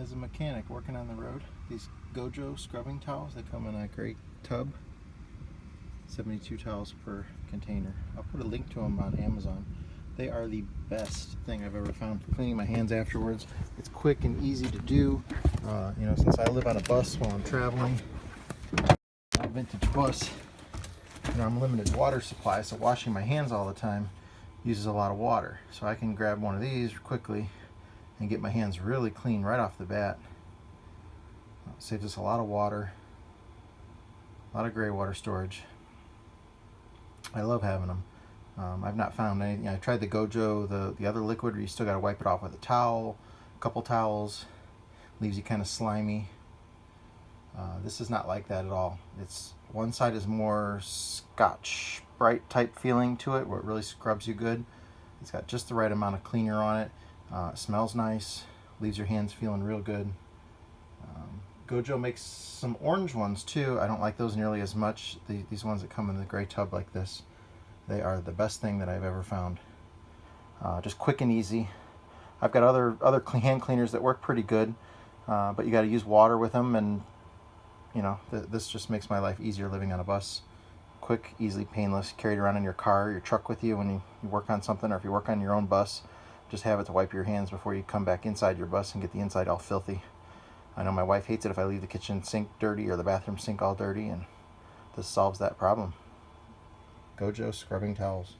As a mechanic working on the road, these Gojo scrubbing towels, they come in a great tub, 72 towels per container. I'll put a link to them on Amazon. They are the best thing I've ever found for cleaning my hands afterwards. It's quick and easy to do. You know, since I live on a bus while I'm traveling, a vintage bus, you know, I'm limited water supply, so washing my hands all the time uses a lot of water. So I can grab one of these quickly and get my hands really clean right off the bat. Saves us a lot of water, a lot of gray water storage. I love having them. I've not found anything. I tried the Gojo, the other liquid where you still got to wipe it off with a towel, a couple towels, leaves you kind of slimy. This is not like that at all. It's one side is more Scotch Brite type feeling to it, where it really scrubs you good. It's got just the right amount of cleaner on it. It smells nice, leaves your hands feeling real good. Gojo makes some orange ones too. I don't like those nearly as much. These ones that come in the gray tub like this, they are the best thing that I've ever found. Just quick and easy. I've got other hand cleaners that work pretty good, but you got to use water with them, and you know, this just makes my life easier living on a bus. Quick, easily, painless. Carry it around in your car, your truck with you when you work on something, or if you work on your own bus, just have it to wipe your hands before you come back inside your bus and get the inside all filthy. I know my wife hates it if I leave the kitchen sink dirty or the bathroom sink all dirty, and this solves that problem. Gojo scrubbing towels.